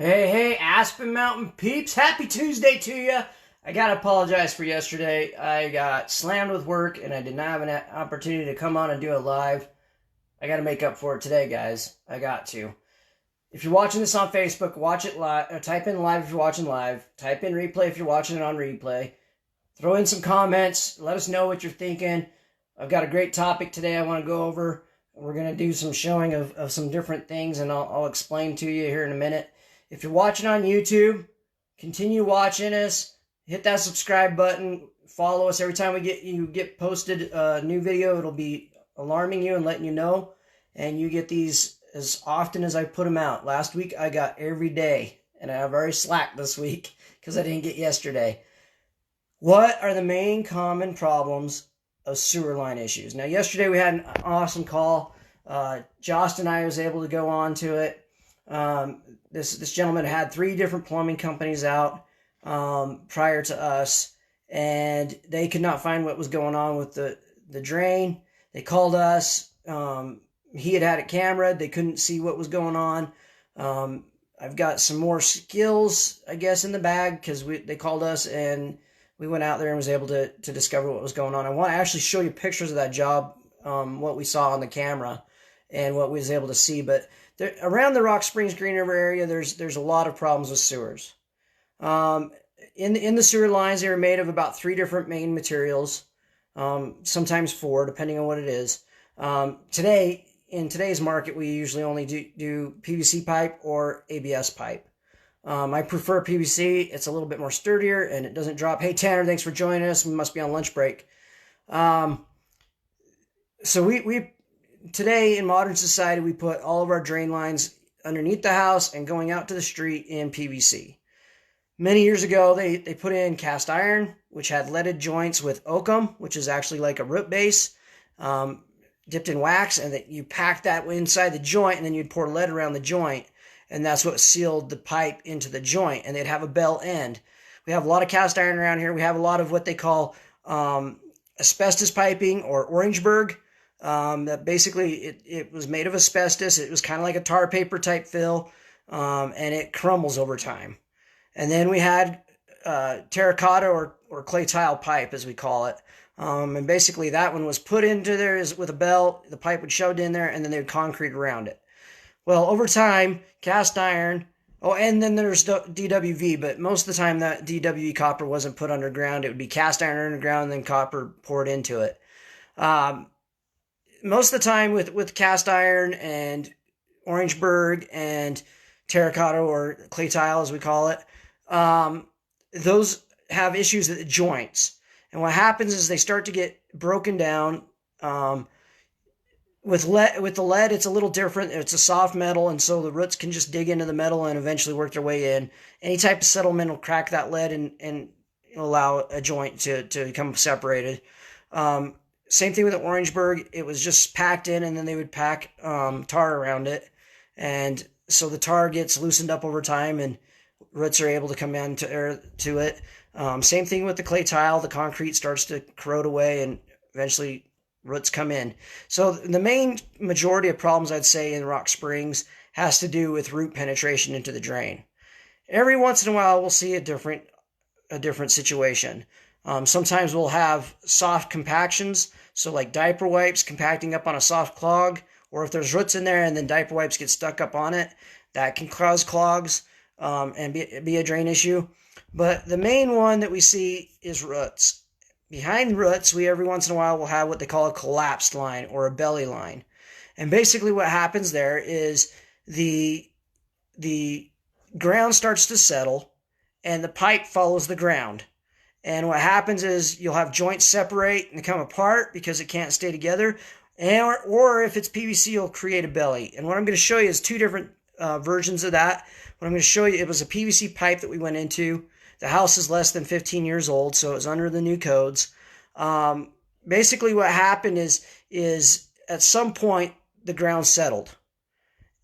Hey, Aspen Mountain peeps, happy Tuesday to you. I gotta apologize for yesterday. I got slammed with work and I did not have an opportunity to come on and do it live. I gotta make up for it today, guys. I got to. If you're watching this on Facebook, watch it live. Type in live if you're watching live. Type in replay if you're watching it on replay. Throw in some comments. Let us know what you're thinking. I've got a great topic today I want to go over. We're going to do some showing of some different things, and I'll explain to you here in a minute. If you're watching on YouTube, continue watching us. Hit that subscribe button. Follow us every time you get posted a new video. It'll be alarming you and letting you know. And you get these as often as I put them out. Last week I got every day, and I'm very slack this week because I didn't get yesterday. What are the main common problems of sewer line issues? Now, yesterday we had an awesome call. Jost and I was able to go on to it. This gentleman had 3 different plumbing companies out prior to us, and they could not find what was going on with the drain. They called us. He had it cameraed. They couldn't see what was going on. I've got some more skills, I guess, in the bag because they called us and we went out there and was able to discover what was going on. I want to actually show you pictures of that job, what we saw on the camera and what we was able to see. But around the Rock Springs Green River area, there's a lot of problems with sewers. In the sewer lines, they are made of about 3 different main materials, sometimes 4, depending on what it is. In today's market, we usually only do PVC pipe or ABS pipe. I prefer PVC. It's a little bit more sturdier and it doesn't drop. Hey, Tanner, thanks for joining us. We must be on lunch break. So we today in modern society, we put all of our drain lines underneath the house and going out to the street in PVC. Many years ago, they put in cast iron, which had leaded joints with oakum, which is actually like a root base, dipped in wax, and that you pack that inside the joint, and then you'd pour lead around the joint. And that's what sealed the pipe into the joint, and they'd have a bell end. We have a lot of cast iron around here. We have a lot of what they call asbestos piping or Orangeburg. That basically it was made of asbestos. It was kind of like a tar paper type fill, and it crumbles over time. And then we had terracotta or clay tile pipe, as we call it. And basically that one was put into there with a bell. The pipe would shoved in there, and then they would concrete around it. Well, over time, cast iron, and then there's DWV, but most of the time that DWV copper wasn't put underground. It would be cast iron underground and then copper poured into it. Most of the time with cast iron and Orangeburg and terracotta or clay tile, as we call it, those have issues at the joints. And what happens is they start to get broken down. With the lead, it's a little different. It's a soft metal, and so the roots can just dig into the metal and eventually work their way in. Any type of settlement will crack that lead and allow a joint to become separated. Same thing with the Orangeburg. It was just packed in, and then they would pack tar around it. And so the tar gets loosened up over time, and roots are able to come into it. Same thing with the clay tile. The concrete starts to corrode away, and eventually roots come in. So the main majority of problems, I'd say, in Rock Springs has to do with root penetration into the drain. Every once in a while, we'll see a different situation. Sometimes we'll have soft compactions, so like diaper wipes compacting up on a soft clog, or if there's roots in there and then diaper wipes get stuck up on it, that can cause clogs and be a drain issue. But the main one that we see is roots. Behind roots, we every once in a while will have what they call a collapsed line or a belly line. And basically what happens there is the ground starts to settle and the pipe follows the ground. And what happens is you'll have joints separate and come apart because it can't stay together. Or if it's PVC, you'll create a belly. And what I'm going to show you is 2 different versions of that. What I'm going to show you, it was a PVC pipe that we went into. The house is less than 15 years old, so it's under the new codes. Basically what happened is at some point the ground settled.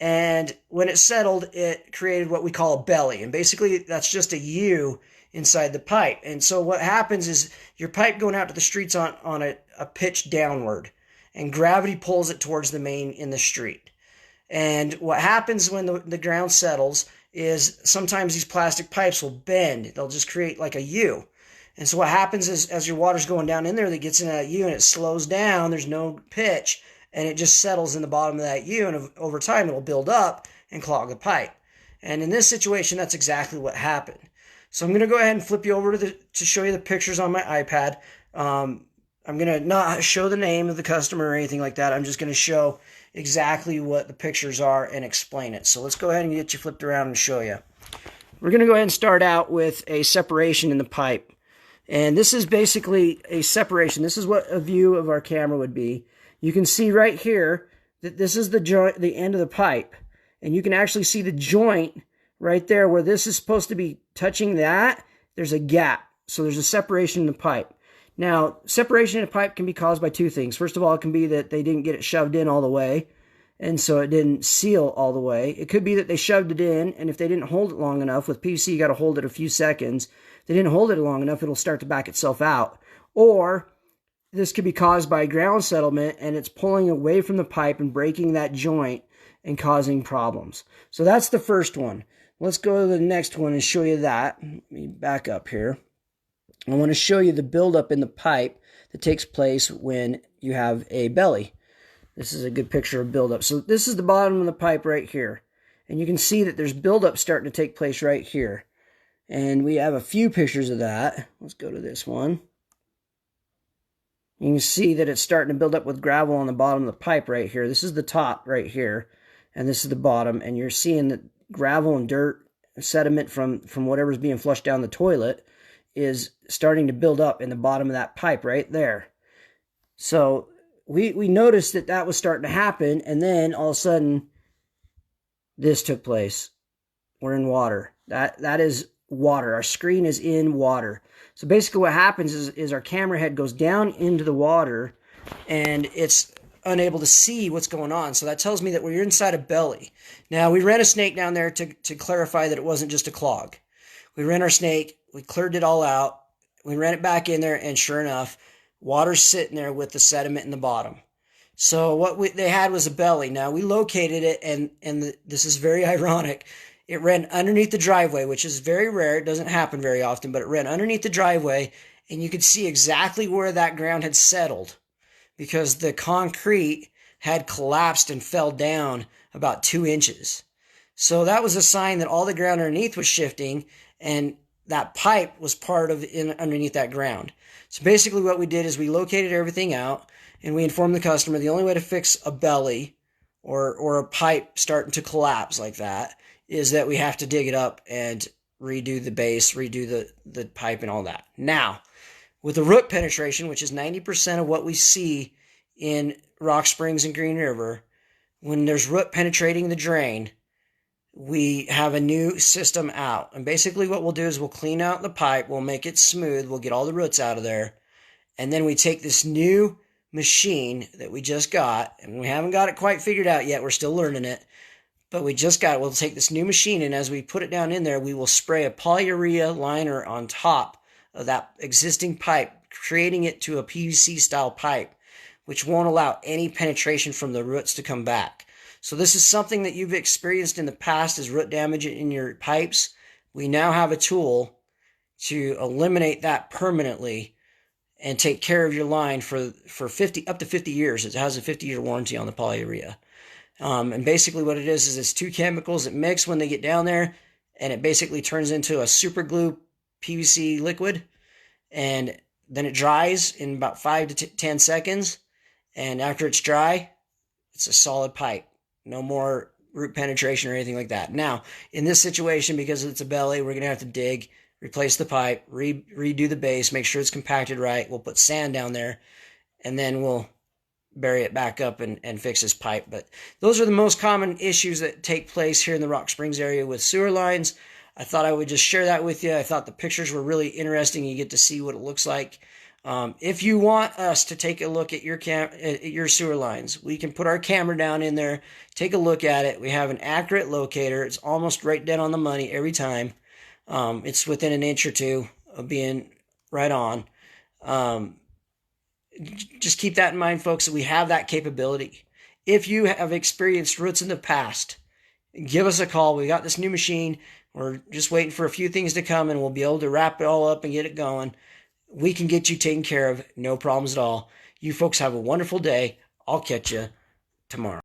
And when it settled, it created what we call a belly. And basically that's just a U inside the pipe. And so what happens is your pipe going out to the streets on a pitch downward. And gravity pulls it towards the main in the street. And what happens when the ground settles is sometimes these plastic pipes will bend. They'll just create like a U. And so what happens is as your water's going down in there, that gets in that U and it slows down. There's no pitch, and it just settles in the bottom of that U, and over time it'll build up and clog the pipe. And in this situation, that's exactly what happened. So I'm going to go ahead and flip you over to show you the pictures on my iPad. I'm going to not show the name of the customer or anything like that. I'm just going to show exactly what the pictures are and explain it. So let's go ahead and get you flipped around and show you. We're going to go ahead and start out with a separation in the pipe. And this is basically a separation. This is what a view of our camera would be. You can see right here that this is the joint, the end of the pipe. And you can actually see the joint right there where this is supposed to be touching that. There's a gap. So there's a separation in the pipe. Now, separation in a pipe can be caused by two things. First of all, it can be that they didn't get it shoved in all the way, and so it didn't seal all the way. It could be that they shoved it in, and if they didn't hold it long enough, with PVC you got to hold it a few seconds. If they didn't hold it long enough, it'll start to back itself out. Or this could be caused by ground settlement, and it's pulling away from the pipe and breaking that joint and causing problems. So that's the first one. Let's go to the next one and show you that. Let me back up here. I want to show you the buildup in the pipe that takes place when you have a belly. This is a good picture of buildup. So this is the bottom of the pipe right here. And you can see that there's buildup starting to take place right here. And we have a few pictures of that. Let's go to this one. You can see that it's starting to build up with gravel on the bottom of the pipe right here. This is the top right here. And this is the bottom. And you're seeing that gravel and dirt, sediment from whatever's being flushed down the toilet is starting to build up in the bottom of that pipe right there. So we noticed that that was starting to happen, and then all of a sudden this took place. We're in water. That is water. Our screen is in water. So basically what happens is our camera head goes down into the water and it's unable to see what's going on. So that tells me that we're inside a belly. Now, we ran a snake down there to clarify that it wasn't just a clog. We ran our snake, we cleared it all out, we ran it back in there, and sure enough, water's sitting there with the sediment in the bottom. So what they had was a belly. Now, we located it, and this is very ironic. It ran underneath the driveway, which is very rare. It doesn't happen very often, but it ran underneath the driveway, and you could see exactly where that ground had settled because the concrete had collapsed and fell down about 2 inches. So that was a sign that all the ground underneath was shifting, and that pipe was part of underneath that ground. So basically what we did is we located everything out, and we informed the customer the only way to fix a belly or a pipe starting to collapse like that is that we have to dig it up and redo the base, redo the pipe and all that. Now, with the root penetration, which is 90% of what we see in Rock Springs and Green River, when there's root penetrating the drain, we have a new system out. And basically what we'll do is we'll clean out the pipe, we'll make it smooth, we'll get all the roots out of there, and then we take this new machine that we just got, and we haven't got it quite figured out yet, we're still learning it, but we just got it. We'll take this new machine, and as we put it down in there, we will spray a polyurea liner on top of that existing pipe, creating it to a PVC style pipe, which won't allow any penetration from the roots to come back. So this is something that you've experienced in the past as root damage in your pipes. We now have a tool to eliminate that permanently and take care of your line for up to 50 years. It has a 50-year warranty on the polyurea. And basically what it is it's two chemicals that mix when they get down there, and it basically turns into a super glue PVC liquid, and then it dries in about 5 to 10 seconds, and after it's dry, it's a solid pipe. No more root penetration or anything like that. Now, in this situation, because it's a belly, we're going to have to dig, replace the pipe, redo the base, make sure it's compacted right. We'll put sand down there, and then we'll bury it back up and fix this pipe. But those are the most common issues that take place here in the Rock Springs area with sewer lines. I thought I would just share that with you. I thought the pictures were really interesting. You get to see what it looks like. If you want us to take a look at your sewer lines, we can put our camera down in there, take a look at it. We have an accurate locator. It's almost right dead on the money every time. It's within an inch or two of being right on. Just keep that in mind, folks, that we have that capability. If you have experienced roots in the past give us a call. We got this new machine. We're just waiting for a few things to come, and we'll be able to wrap it all up and get it going. We can get you taken care of. No problems at all. You folks have a wonderful day. I'll catch you tomorrow.